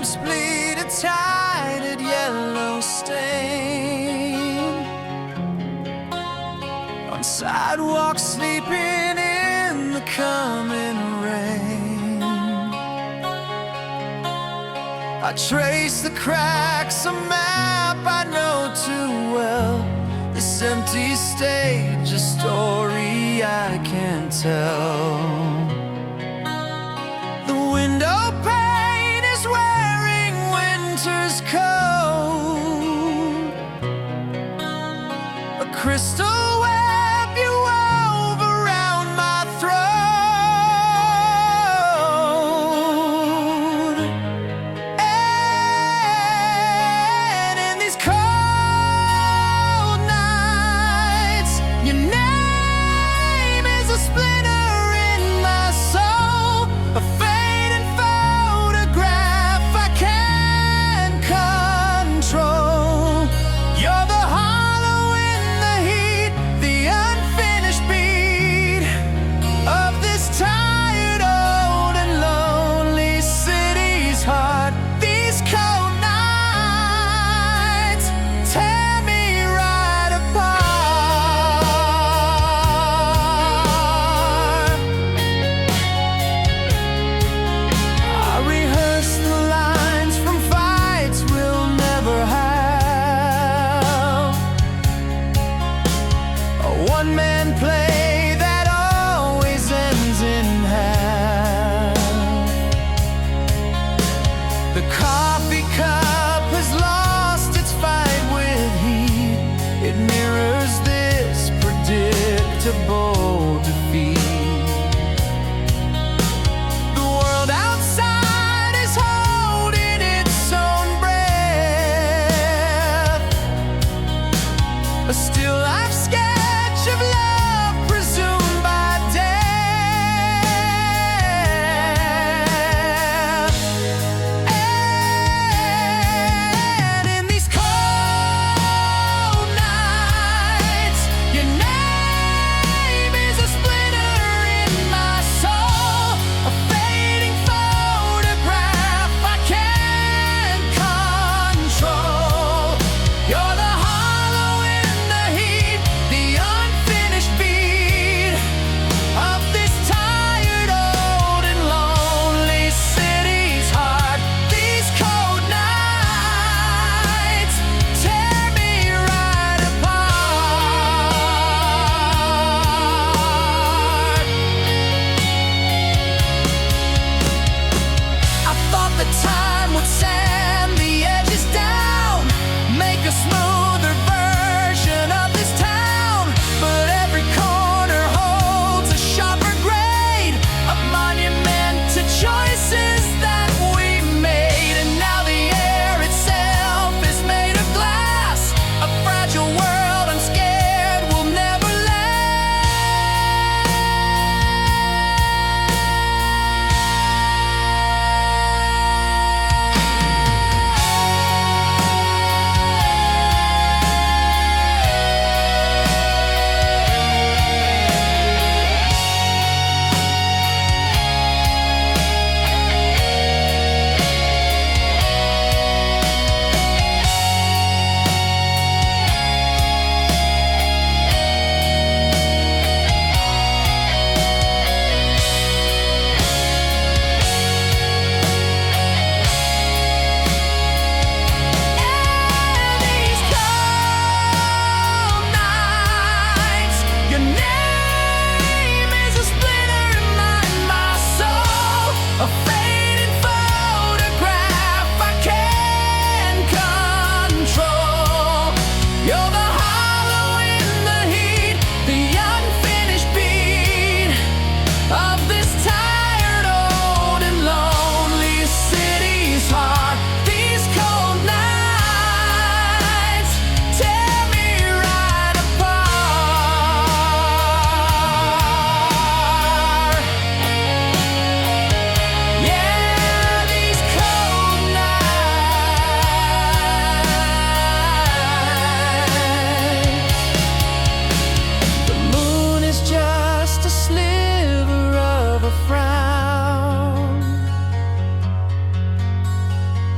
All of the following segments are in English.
lips bleed a tided yellow stain on sidewalks, sleeping in the coming rain. I trace the cracks, a map I know too well. This empty stage, a story I can't tell. The window pane is wearing winter's coat, a crystal web you wove around my throat. And in these cold nights, your name is a splinter in my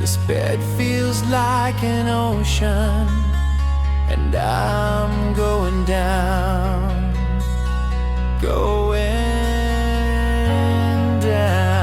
This bed feels like an ocean, and I'm going down, going down.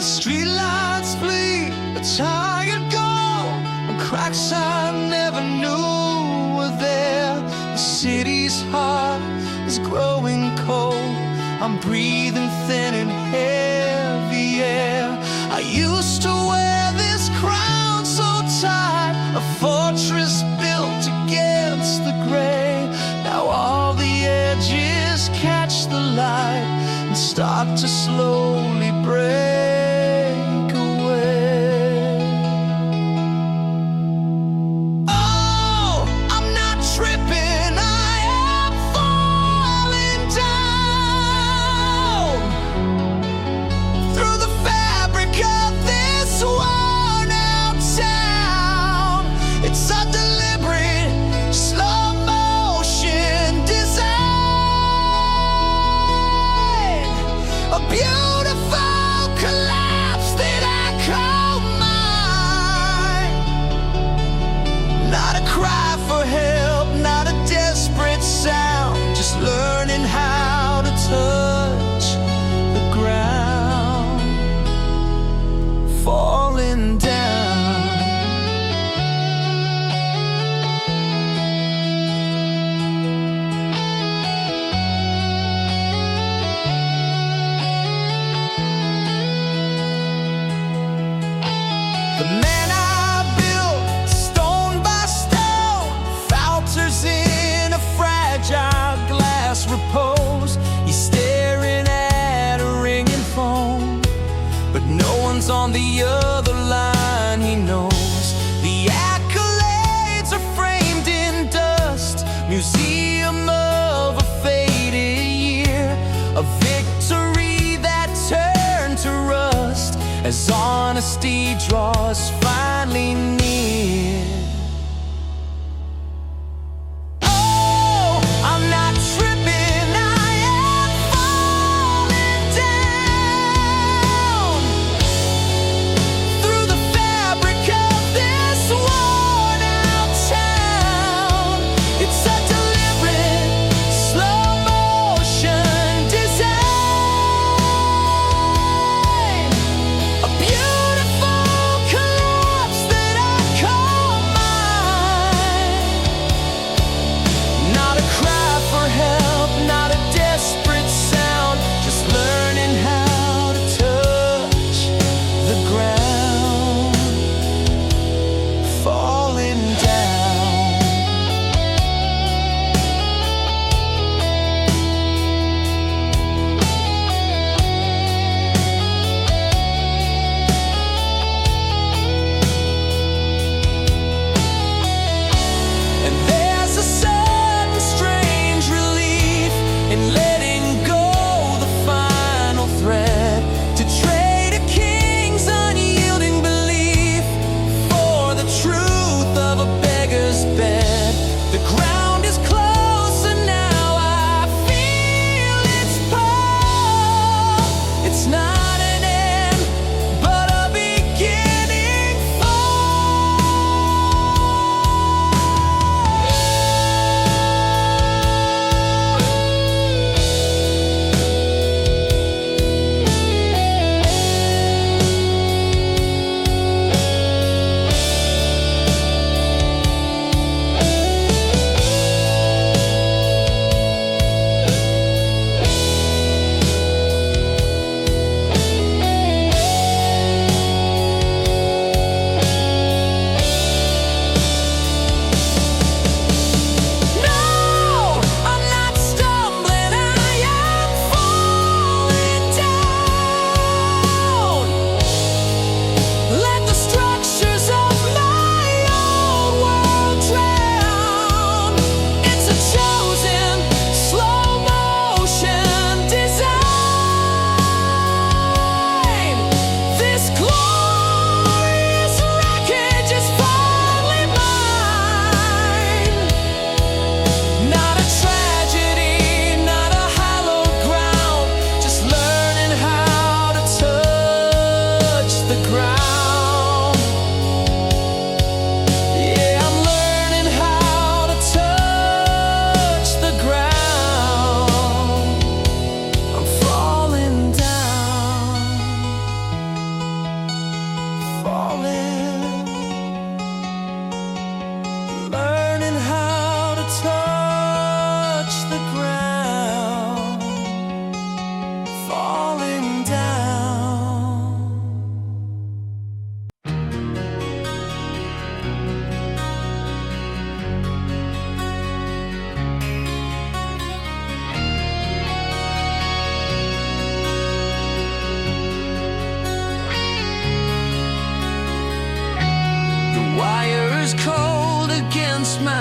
The streetlights flee, a tired goal, and cracks I never knew were there. The city's heart is growing cold. I'm breathing thin and heavy air. I used to wear this crown so tight, a fortress built against the gray. Now all the edges catch the light and start to slowly break. Learning how to touch the ground, falling down. The man I built, stone by stone, falters in a fragile glass repose. He's staring at a ringing phone, but no one's on the other line. He knows the accolades are framed in dust, museum of a faded year, a victory that turned to rust as honesty draws finally near. Beautiful collapse that I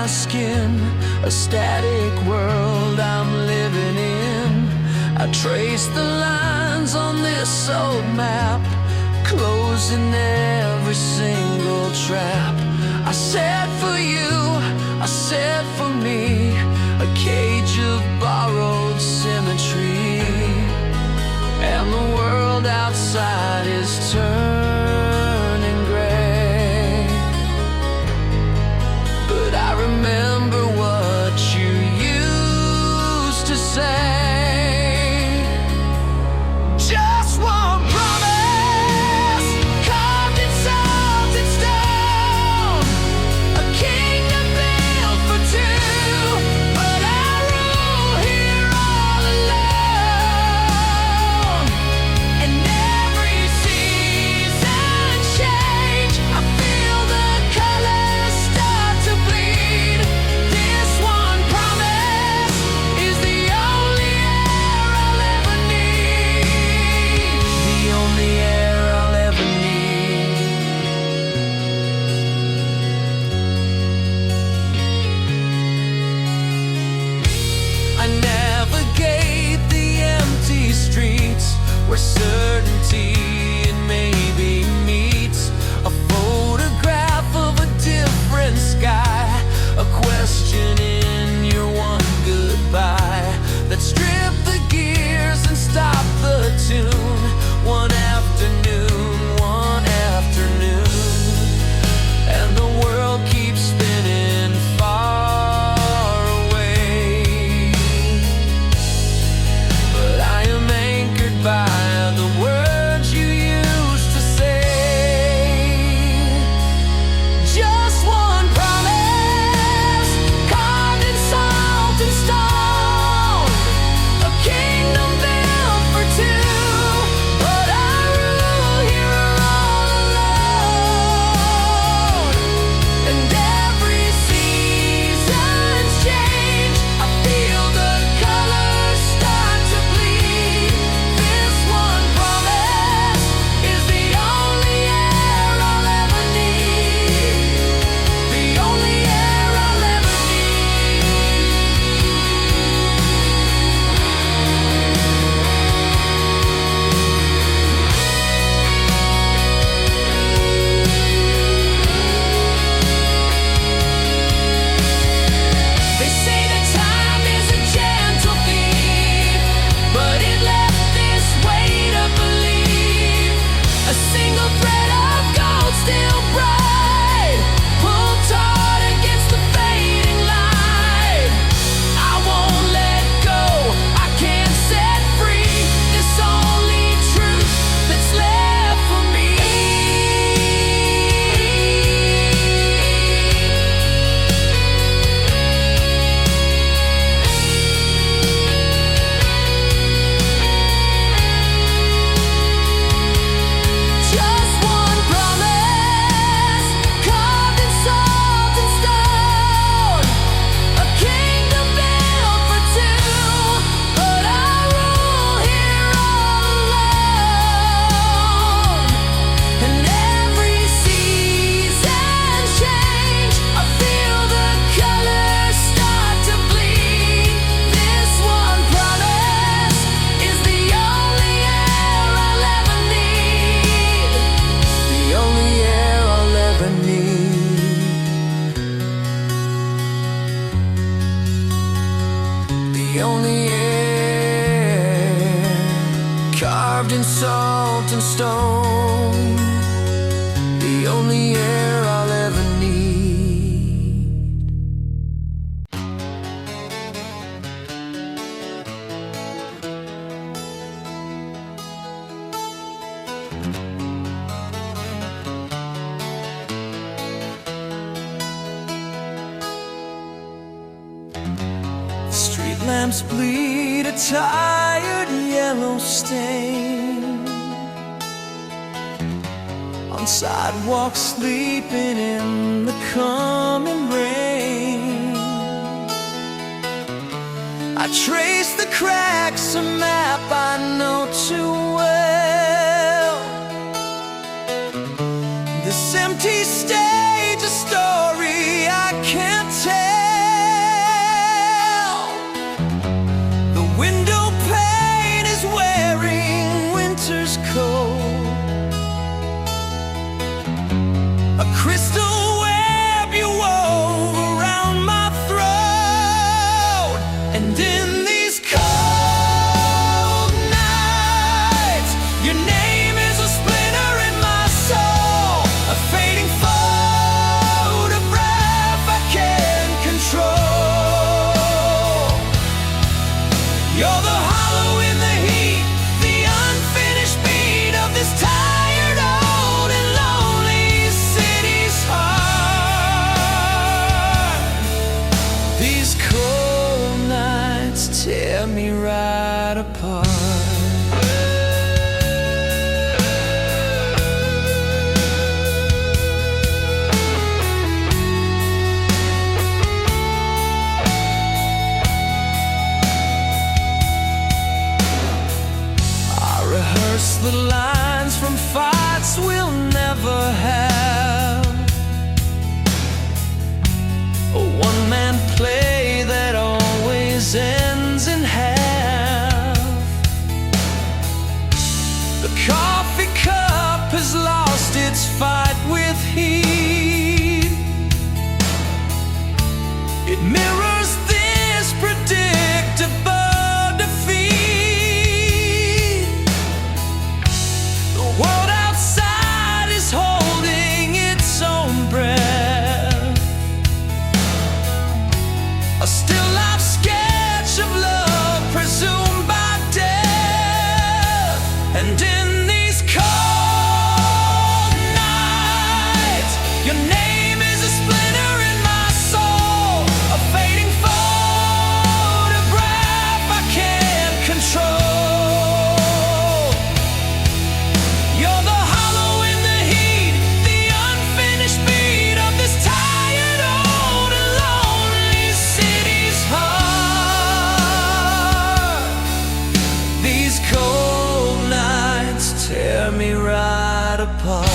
my skin, a static world I'm living in. I trace the lines on this old map, closing every single trap. I set for you, I set for me, a cage of borrowed symmetry. And the world outside is turning gray, but I remember what you used to say. Just one promise, carved in salt and stone, a kingdom built for two, but I rule here all alone. And every season change, I feel the colors start to bleed. This one promise is the only air I'll ever need. The only air I'll ever need. I navigate the empty streets where certainty and maybe meets a photograph of a different sky, a question in your one goodbye that strip the gears and stop the tune. One afternoon, and the world keeps spinning far away. But I am anchored by the words you used to say. Just one promise, carved in salt and stone, a kingdom built for two, but I rule here all alone. And every season's change, I feel the colors start to bleed. This one promise is the only air I'll ever need. The only air I'll ever They say that time is a gentle thief, but it left this way to believe. A single thread of gold still bright, pulled taut against the fading light. I won't let go, I can't set free this only truth that's left for me. Just one promise, carved in salt and stone, a kingdom built for two, but I rule here all alone. And every season's change, I feel the colors start to bleed. This one promise is the only air I'll ever need. The only air I'll ever need. The only air, carved in salt and stone. The only air I'll ever need. Street lamps bleed a tired yellow stain on sidewalks, sleeping in the coming rain. I trace the cracks, a map I know too well. This empty stage, a story I can't tell. You're the hollow in the heat, the unfinished beat of this tired, old, and lonely city's heart. These cold nights tear me right apart. The lines from fights we'll never have, a one-man play that always ends in half. The coffee cup has lost its fight with heat. It mirrors this predictable defeat. World outside is holding its own breath, a still life sketch of love presumed by death. And in these cold nights, your name is a splinter in my soul, a fading photograph I can't control. Tear me right apart.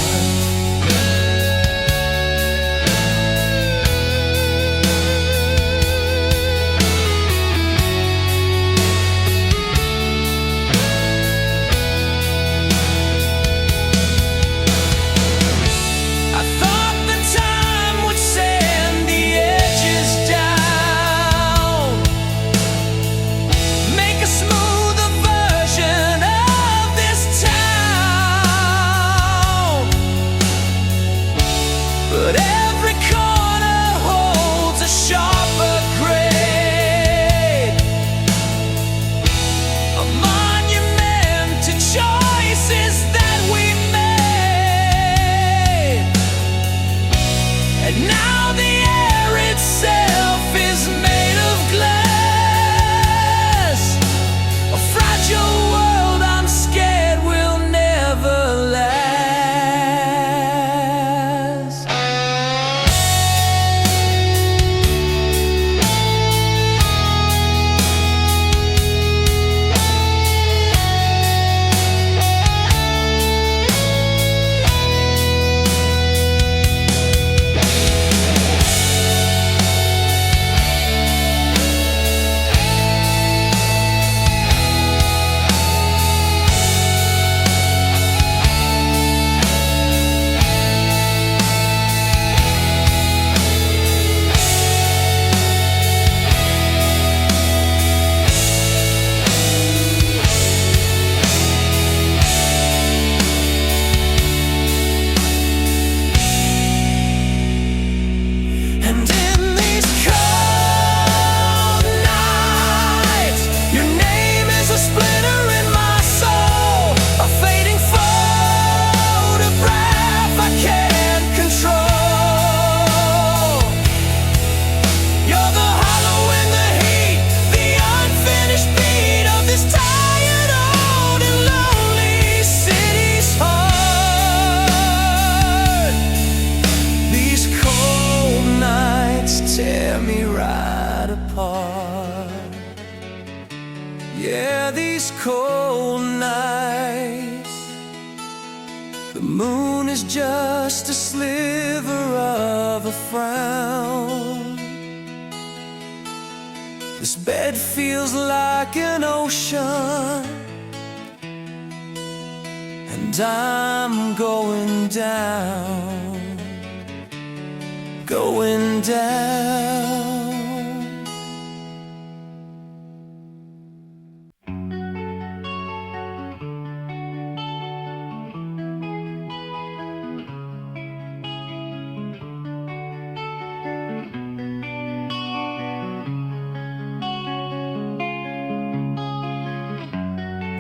But every corner holds a sharper grade, a monument to choices that we made. And now the air itself is made of glass, a fragile world I'm scared will never last. Tear me right apart. Yeah, these cold nights, the moon is just a sliver of a frown. This bed feels like an ocean, and I'm going down, going down.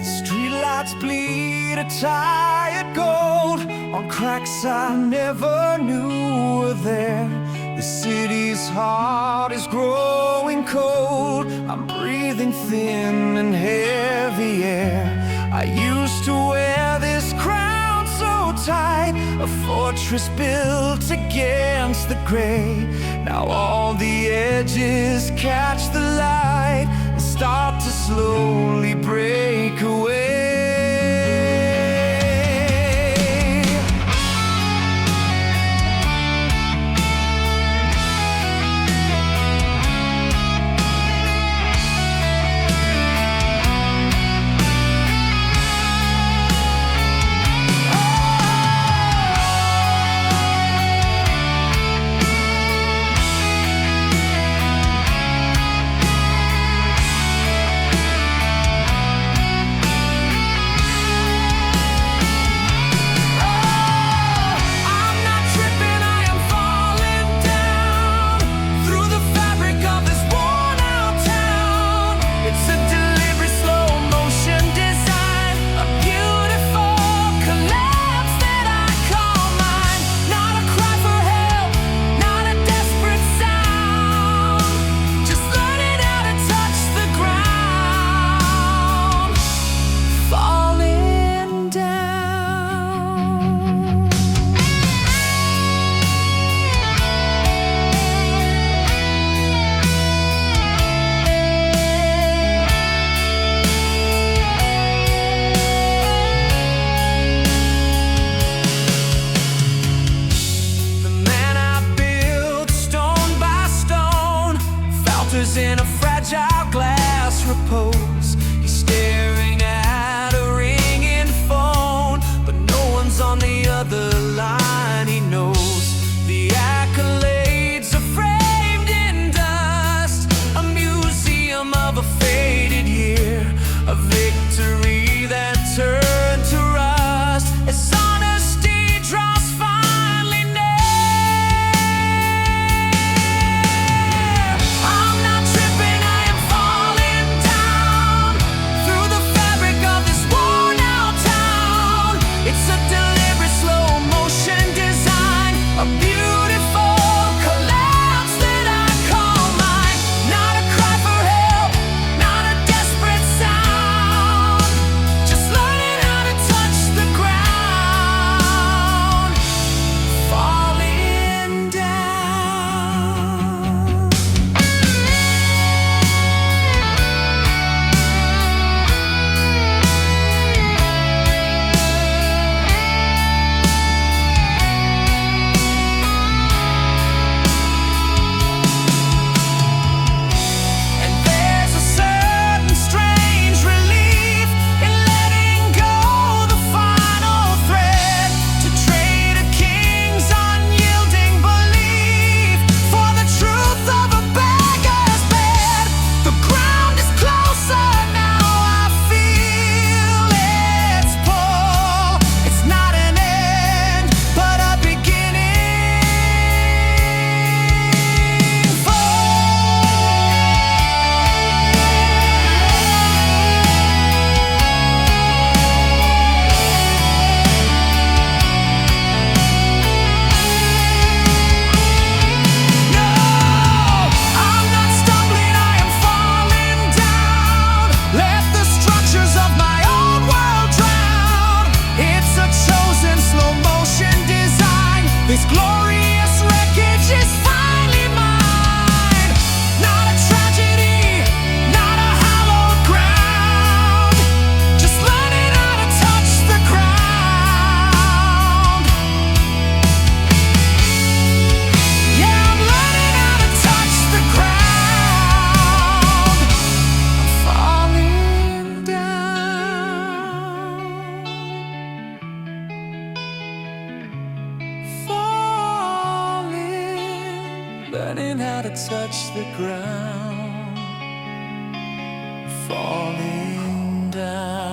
Streetlights bleed a tired gold on cracks I never knew were there. The city's heart is growing cold. I'm breathing thin and heavy air. I used to wear this crown so tight, a fortress built against the gray. Now all the edges catch the light and start to slowly break away. In a fragile glass repose, he's staring at a ringing phone, but no one's on the other line. He knows the accolades are framed in dust, a museum of a faded year, a victory that turned to rust as honesty draws finally near. This glorious wreckage is finally mine. Not a tragedy, not a hallowed ground, just learning how to touch the ground. Yeah, I'm learning how to touch the ground. I'm falling down. Learning how to touch the ground, falling down.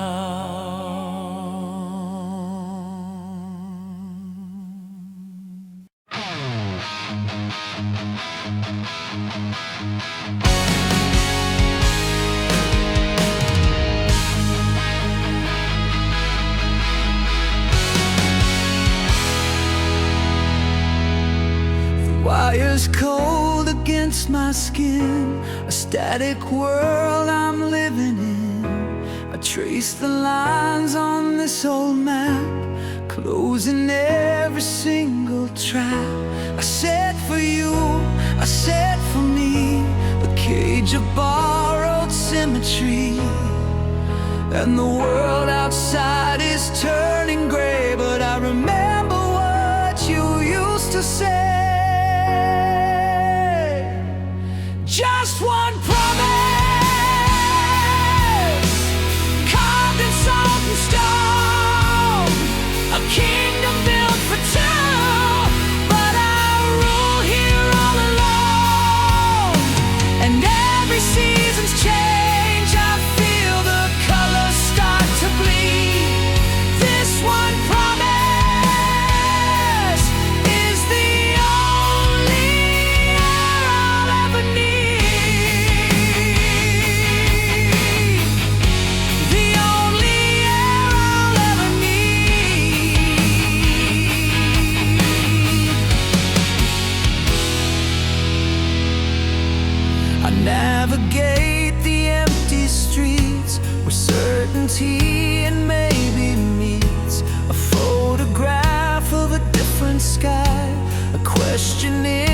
fire's cold against my skin, a static world I'm living in. I trace the lines on this old map, closing every single trap. I set for you, I set for me, a cage of borrowed symmetry. And the world outside is turning gray, but I remember what you used to say. Just one promise, carved in salt and stone, a kingdom built for two, but I rule here all alone. And every season's change, I feel the colors start to bleed. This one promise is the only air I'll ever need. The only air I'll ever need. I navigate the empty streets where certainty and maybe meets a photograph of a different sky, a question in